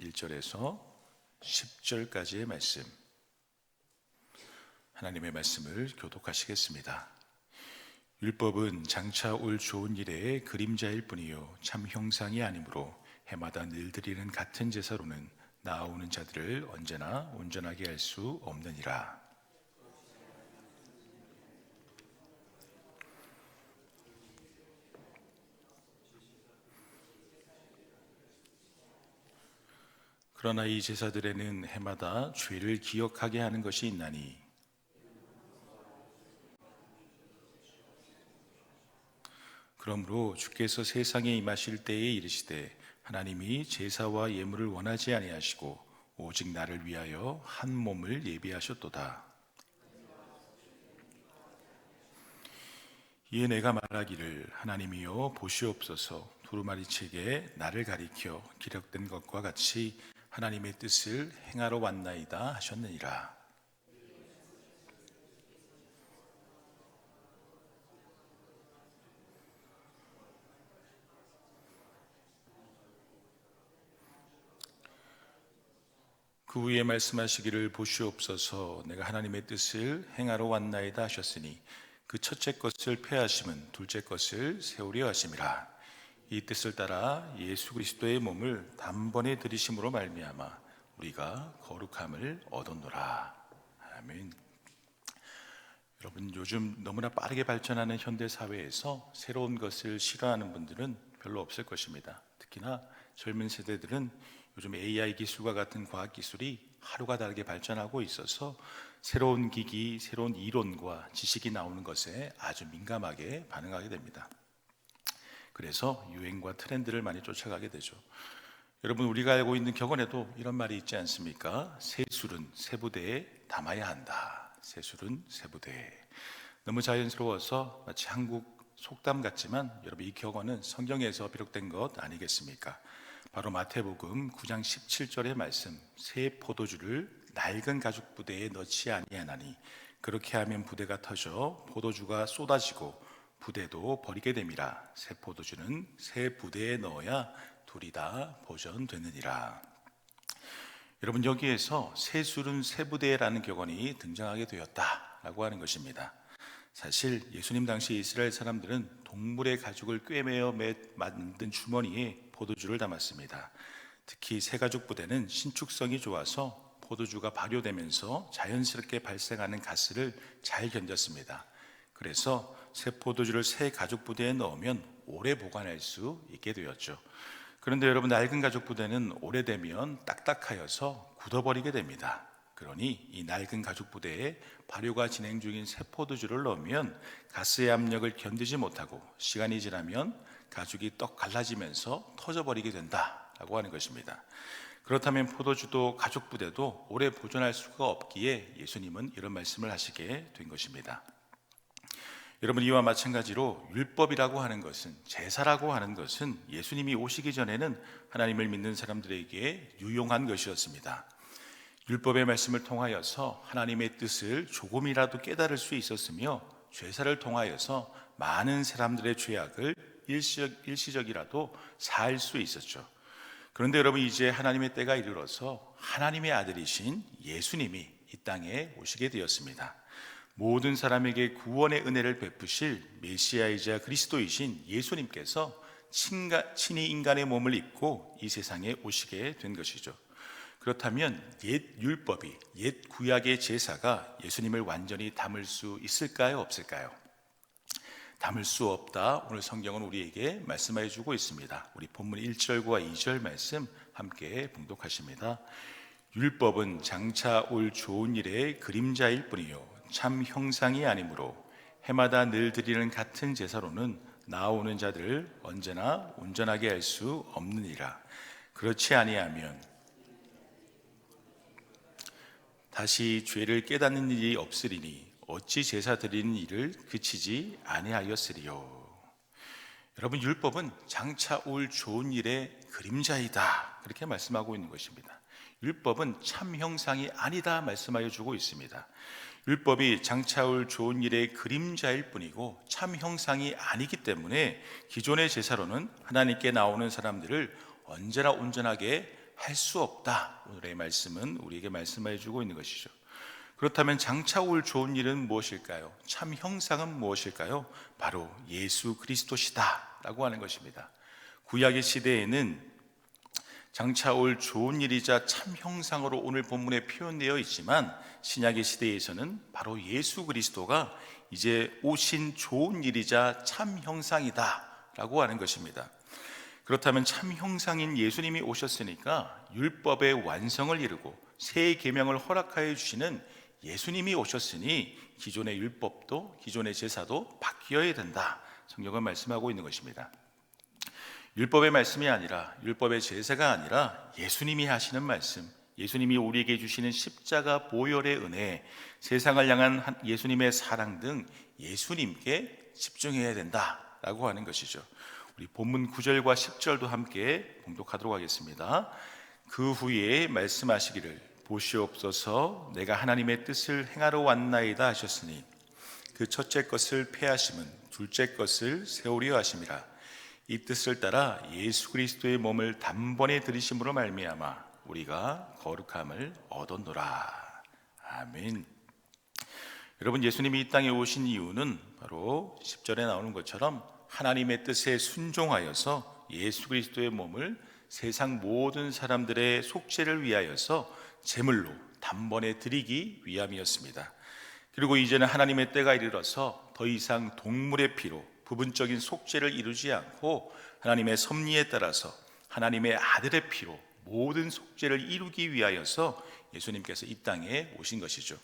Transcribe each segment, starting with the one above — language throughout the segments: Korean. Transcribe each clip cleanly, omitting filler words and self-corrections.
1절에서 10절까지의 말씀, 하나님의 말씀을 교독하시겠습니다. 율법은 장차 올 좋은 일의 그림자일 뿐이요 참 형상이 아니므로 해마다 늘 드리는 같은 제사로는 나아오는 자들을 언제나 온전하게 할 수 없느니라. 그러나 이 제사들에는 해마다 죄를 기억하게 하는 것이 있나니 그러므로 주께서 세상에 임하실 때에 이르시되 하나님이 제사와 예물을 원하지 아니하시고 오직 나를 위하여 한 몸을 예비하셨도다. 이에 내가 말하기를 하나님이여 보시옵소서, 두루마리책에 나를 가리켜 기록된 것과 같이 하나님의 뜻을 행하러 왔나이다 하셨느니라. 그 후에 말씀하시기를 보시옵소서, 내가 하나님의 뜻을 행하러 왔나이다 하셨으니 그 첫째 것을 폐하심은 둘째 것을 세우려 하심이라. 이 뜻을 따라 예수 그리스도의 몸을 단번에 들이심으로 말미암아 우리가 거룩함을 얻었노라. 아멘. 여러분, 요즘 너무나 빠르게 발전하는 현대 사회에서 새로운 것을 싫어하는 분들은 별로 없을 것입니다. 특히나 젊은 세대들은 요즘 AI 기술과 같은 과학 기술이 하루가 다르게 발전하고 있어서 새로운 기기, 새로운 이론과 지식이 나오는 것에 아주 민감하게 반응하게 됩니다. 그래서 유행과 트렌드를 많이 쫓아가게 되죠. 여러분, 우리가 알고 있는 격언에도 이런 말이 있지 않습니까? 새술은 새부대에 담아야 한다. 새술은 새부대에. 너무 자연스러워서 마치 한국 속담 같지만 여러분, 이 격언은 성경에서 비록된 것 아니겠습니까? 바로 마태복음 9장 17절의 말씀, 새 포도주를 낡은 가죽 부대에 넣지 아니하나니 그렇게 하면 부대가 터져 포도주가 쏟아지고 부대도 버리게 됨이라. 새 포도주는 새 부대에 넣어야 둘이 다 보존되느니라. 여러분, 여기에서 새술은 새 부대라는 격언이 등장하게 되었다라고 하는 것입니다. 사실 예수님 당시 이스라엘 사람들은 동물의 가죽을 꿰매어 만든 주머니에 포도주를 담았습니다. 특히 새 가죽 부대는 신축성이 좋아서 포도주가 발효되면서 자연스럽게 발생하는 가스를 잘 견뎠습니다. 그래서 새 포도주를 새 가죽 부대에 넣으면 오래 보관할 수 있게 되었죠. 그런데 여러분, 낡은 가죽 부대는 오래되면 딱딱하여서 굳어버리게 됩니다. 그러니 이 낡은 가죽 부대에 발효가 진행 중인 새 포도주를 넣으면 가스의 압력을 견디지 못하고 시간이 지나면 가죽이 떡 갈라지면서 터져버리게 된다라고 하는 것입니다. 그렇다면 포도주도 가죽 부대도 오래 보존할 수가 없기에 예수님은 이런 말씀을 하시게 된 것입니다. 여러분, 이와 마찬가지로 율법이라고 하는 것은, 제사라고 하는 것은 예수님이 오시기 전에는 하나님을 믿는 사람들에게 유용한 것이었습니다. 율법의 말씀을 통하여서 하나님의 뜻을 조금이라도 깨달을 수 있었으며 제사를 통하여서 많은 사람들의 죄악을 일시적이라도 사할 수 있었죠. 그런데 여러분, 이제 하나님의 때가 이르러서 하나님의 아들이신 예수님이 이 땅에 오시게 되었습니다. 모든 사람에게 구원의 은혜를 베푸실 메시아이자 그리스도이신 예수님께서 친히 인간의 몸을 입고 이 세상에 오시게 된 것이죠. 그렇다면 옛 율법이, 옛 구약의 제사가 예수님을 완전히 담을 수 있을까요, 없을까요? 담을 수 없다. 오늘 성경은 우리에게 말씀해 주고 있습니다. 우리 본문 1절과 2절 말씀 함께 봉독하십니다. 율법은 장차 올 좋은 일의 그림자일 뿐이요 참 형상이 아니므로 해마다 늘 드리는 같은 제사로는 나아오는 자들을 언제나 온전하게 할 수 없느니라. 그렇지 아니하면 다시 죄를 깨닫는 일이 없으리니 어찌 제사 드리는 일을 그치지 아니하였으리요. 여러분, 율법은 장차 올 좋은 일의 그림자이다, 그렇게 말씀하고 있는 것입니다. 율법은 참 형상이 아니다 말씀하여 주고 있습니다. 율법이 장차 올 좋은 일의 그림자일 뿐이고 참 형상이 아니기 때문에 기존의 제사로는 하나님께 나오는 사람들을 언제나 온전하게 할 수 없다. 오늘의 말씀은 우리에게 말씀해 주고 있는 것이죠. 그렇다면 장차 올 좋은 일은 무엇일까요? 참 형상은 무엇일까요? 바로 예수 그리스도시다 라고 하는 것입니다. 구약의 시대에는 장차 올 좋은 일이자 참 형상으로 오늘 본문에 표현되어 있지만, 신약의 시대에서는 바로 예수 그리스도가 이제 오신 좋은 일이자 참 형상이다 라고 하는 것입니다. 그렇다면 참 형상인 예수님이 오셨으니까 율법의 완성을 이루고 새 계명을 허락하여 주시는 예수님이 오셨으니 기존의 율법도 기존의 제사도 바뀌어야 된다, 성경은 말씀하고 있는 것입니다. 율법의 말씀이 아니라, 율법의 제사가 아니라 예수님이 하시는 말씀, 예수님이 우리에게 주시는 십자가 보혈의 은혜, 세상을 향한 예수님의 사랑 등 예수님께 집중해야 된다라고 하는 것이죠. 우리 본문 9절과 10절도 함께 봉독하도록 하겠습니다. 그 후에 말씀하시기를 보시옵소서, 내가 하나님의 뜻을 행하러 왔나이다 하셨으니 그 첫째 것을 폐하심은 둘째 것을 세우려 하심이라. 이 뜻을 따라 예수 그리스도의 몸을 단번에 들이심으로 말미암아 우리가 거룩함을 얻었노라. 아멘. 여러분, 예수님이 이 땅에 오신 이유는 바로 10절에 나오는 것처럼 하나님의 뜻에 순종하여서 예수 그리스도의 몸을 세상 모든 사람들의 속죄를 위하여서 제물로 단번에 드리기 위함이었습니다. 그리고 이제는 하나님의 때가 이르러서 더 이상 동물의 피로 부분적인 속죄를 이루지 않고 하나님의 섭리에 따라서 하나님의 아들의 피로 모든 속죄를 이루기 위하여서 예수님께서 이 땅에 오신 것이죠.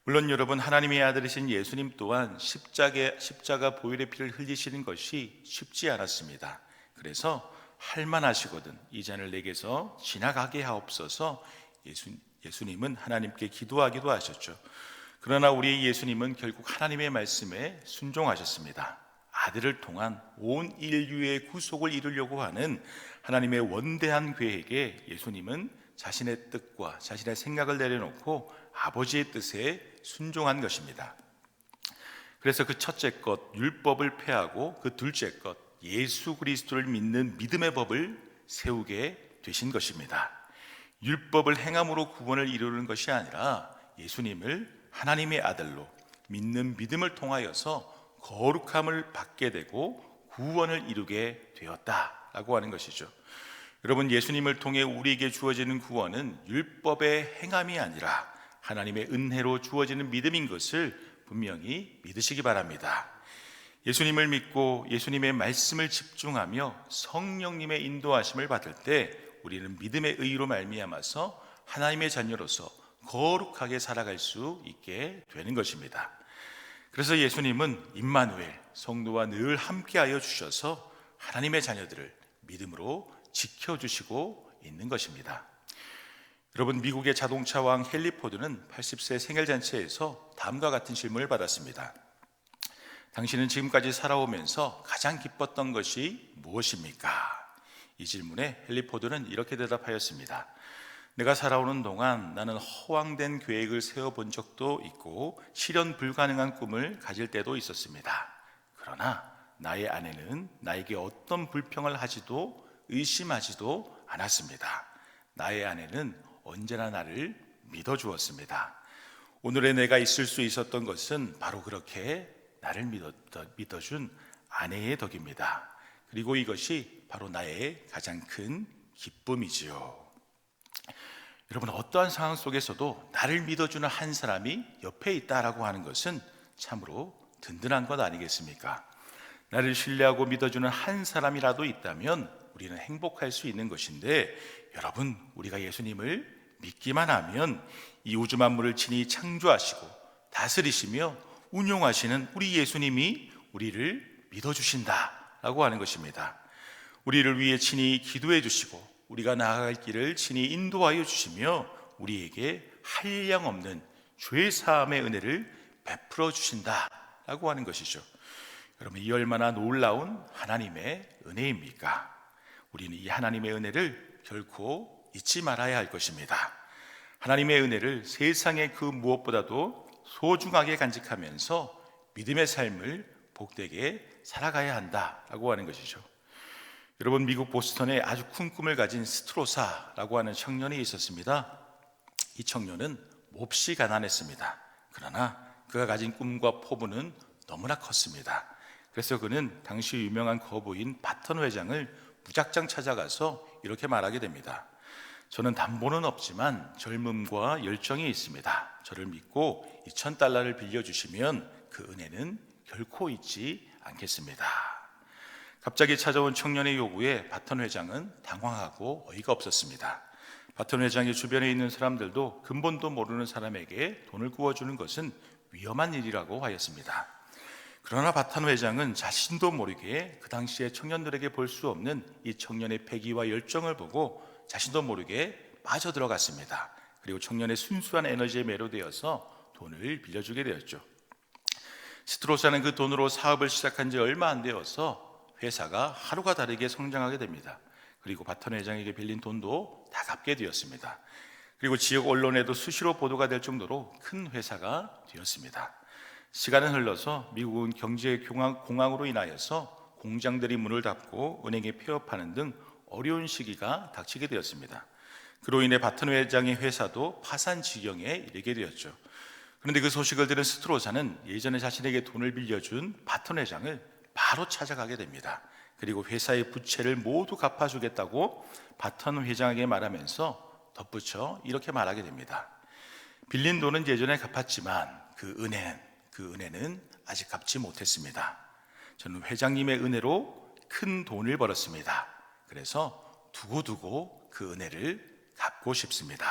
물론 여러분, 하나님의 아들이신 예수님 또한 십자가 보혈의 피를 흘리시는 것이 쉽지 않았습니다. 그래서 할만하시거든 이 잔을 내게서 지나가게 하옵소서 예수님은 하나님께 기도하기도 하셨죠. 그러나 우리 예수님은 결국 하나님의 말씀에 순종하셨습니다. 아들을 통한 온 인류의 구속을 이루려고 하는 하나님의 원대한 계획에 예수님은 자신의 뜻과 자신의 생각을 내려놓고 아버지의 뜻에 순종한 것입니다. 그래서 그 첫째 것 율법을 폐하고 그 둘째 것 예수 그리스도를 믿는 믿음의 법을 세우게 되신 것입니다. 율법을 행함으로 구원을 이루는 것이 아니라 예수님을 하나님의 아들로 믿는 믿음을 통하여서 거룩함을 받게 되고 구원을 이루게 되었다라고 하는 것이죠. 여러분, 예수님을 통해 우리에게 주어지는 구원은 율법의 행함이 아니라 하나님의 은혜로 주어지는 믿음인 것을 분명히 믿으시기 바랍니다. 예수님을 믿고 예수님의 말씀을 집중하며 성령님의 인도하심을 받을 때 우리는 믿음의 의로 말미암아서 하나님의 자녀로서 거룩하게 살아갈 수 있게 되는 것입니다. 그래서 예수님은 임마누엘, 성도와 늘 함께하여 주셔서 하나님의 자녀들을 믿음으로 지켜주시고 있는 것입니다. 여러분, 미국의 자동차 왕 헨리 포드는 80세 생일잔치에서 다음과 같은 질문을 받았습니다. 당신은 지금까지 살아오면서 가장 기뻤던 것이 무엇입니까? 이 질문에 헨리 포드는 이렇게 대답하였습니다. 내가 살아오는 동안 나는 허황된 계획을 세워본 적도 있고 실현 불가능한 꿈을 가질 때도 있었습니다. 그러나 나의 아내는 나에게 어떤 불평을 하지도 의심하지도 않았습니다. 나의 아내는 언제나 나를 믿어주었습니다. 오늘의 내가 있을 수 있었던 것은 바로 그렇게 나를 믿어준 아내의 덕입니다. 그리고 이것이 바로 나의 가장 큰 기쁨이지요. 여러분, 어떠한 상황 속에서도 나를 믿어주는 한 사람이 옆에 있다라고 하는 것은 참으로 든든한 것 아니겠습니까? 나를 신뢰하고 믿어주는 한 사람이라도 있다면 우리는 행복할 수 있는 것인데, 여러분, 우리가 예수님을 믿기만 하면 이 우주 만물을 친히 창조하시고 다스리시며 운용하시는 우리 예수님이 우리를 믿어주신다라고 하는 것입니다. 우리를 위해 친히 기도해 주시고 우리가 나아갈 길을 친히 인도하여 주시며 우리에게 한량없는 죄 사함의 은혜를 베풀어 주신다라고 하는 것이죠. 여러분, 이 얼마나 놀라운 하나님의 은혜입니까? 우리는 이 하나님의 은혜를 결코 잊지 말아야 할 것입니다. 하나님의 은혜를 세상의 그 무엇보다도 소중하게 간직하면서 믿음의 삶을 복되게 살아가야 한다라고 하는 것이죠. 여러분, 미국 보스턴에 아주 큰 꿈을 가진 스트로사라고 하는 청년이 있었습니다. 이 청년은 몹시 가난했습니다. 그러나 그가 가진 꿈과 포부는 너무나 컸습니다. 그래서 그는 당시 유명한 거부인 바턴 회장을 무작정 찾아가서 이렇게 말하게 됩니다. 저는 담보는 없지만 젊음과 열정이 있습니다. 저를 믿고 $2,000를 빌려주시면 그 은혜는 결코 잊지 않겠습니다. 갑자기 찾아온 청년의 요구에 바턴 회장은 당황하고 어이가 없었습니다. 바턴 회장의 주변에 있는 사람들도 근본도 모르는 사람에게 돈을 구워주는 것은 위험한 일이라고 하였습니다. 그러나 바턴 회장은 자신도 모르게 그 당시에 청년들에게 볼 수 없는 이 청년의 패기와 열정을 보고 자신도 모르게 빠져들어갔습니다. 그리고 청년의 순수한 에너지에 매료되어서 돈을 빌려주게 되었죠. 스트로사는 그 돈으로 사업을 시작한 지 얼마 안 되어서 회사가 하루가 다르게 성장하게 됩니다. 그리고 바턴 회장에게 빌린 돈도 다 갚게 되었습니다. 그리고 지역 언론에도 수시로 보도가 될 정도로 큰 회사가 되었습니다. 시간은 흘러서 미국은 경제 공황으로 인하여서 공장들이 문을 닫고 은행에 폐업하는 등 어려운 시기가 닥치게 되었습니다. 그로 인해 바턴 회장의 회사도 파산 지경에 이르게 되었죠. 그런데 그 소식을 들은 스트로사는 예전에 자신에게 돈을 빌려준 바턴 회장을 바로 찾아가게 됩니다. 그리고 회사의 부채를 모두 갚아주겠다고 바턴 회장에게 말하면서 덧붙여 이렇게 말하게 됩니다. 빌린 돈은 예전에 갚았지만 그 은혜는 아직 갚지 못했습니다. 저는 회장님의 은혜로 큰 돈을 벌었습니다. 그래서 두고두고 그 은혜를 갚고 싶습니다.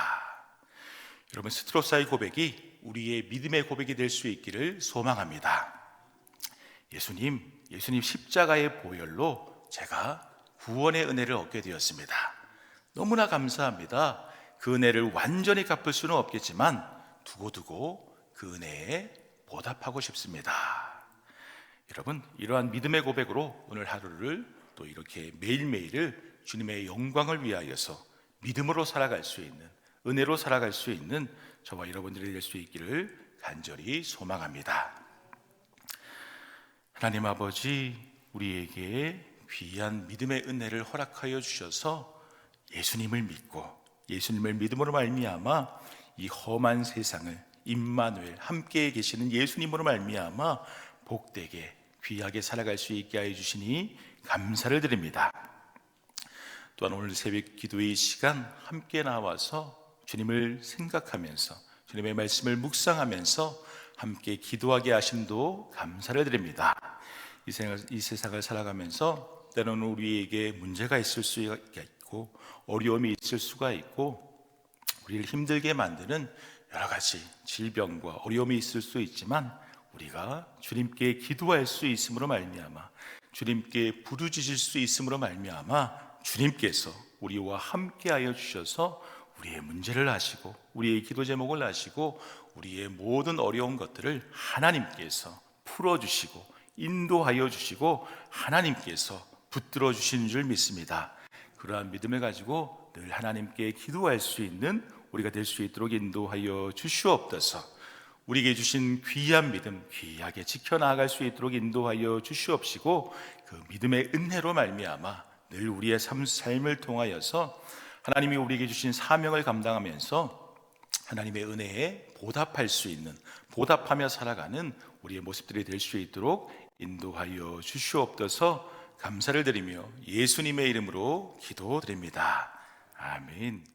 여러분, 스트로사의 고백이 우리의 믿음의 고백이 될 수 있기를 소망합니다. 예수님 십자가의 보혈로 제가 구원의 은혜를 얻게 되었습니다. 너무나 감사합니다. 그 은혜를 완전히 갚을 수는 없겠지만 두고두고 그 은혜에 보답하고 싶습니다. 여러분, 이러한 믿음의 고백으로 오늘 하루를 또 이렇게 매일매일을 주님의 영광을 위하여서 믿음으로 살아갈 수 있는, 은혜로 살아갈 수 있는 저와 여러분들이 될 수 있기를 간절히 소망합니다. 하나님 아버지, 우리에게 귀한 믿음의 은혜를 허락하여 주셔서 예수님을 믿고 예수님을 믿음으로 말미암아 이 험한 세상을 임마누엘 함께 계시는 예수님으로 말미암아 복되게 귀하게 살아갈 수 있게 하여 주시니 감사를 드립니다. 또한 오늘 새벽 기도의 시간 함께 나와서 주님을 생각하면서 주님의 말씀을 묵상하면서 함께 기도하게 하심도 감사를 드립니다. 이 세상을 살아가면서 때로는 우리에게 문제가 있을 수가 있고 어려움이 있을 수가 있고 우리를 힘들게 만드는 여러 가지 질병과 어려움이 있을 수 있지만 우리가 주님께 기도할 수 있음으로 말미암아 주님께 부르짖을 수 있음으로 말미암아 주님께서 우리와 함께하여 주셔서 우리의 문제를 아시고 우리의 기도 제목을 아시고 우리의 모든 어려운 것들을 하나님께서 풀어주시고 인도하여 주시고 하나님께서 붙들어 주시는 줄 믿습니다. 그러한 믿음을 가지고 늘 하나님께 기도할 수 있는 우리가 될 수 있도록 인도하여 주시옵소서. 우리에게 주신 귀한 믿음 귀하게 지켜나갈 수 있도록 인도하여 주시옵시고 그 믿음의 은혜로 말미암아 늘 우리의 삶을 통하여서 하나님이 우리에게 주신 사명을 감당하면서 하나님의 은혜에 보답할 수 있는, 보답하며 살아가는 우리의 모습들이 될 수 있도록 인도하여 주시옵소서. 감사를 드리며 예수님의 이름으로 기도드립니다. 아멘.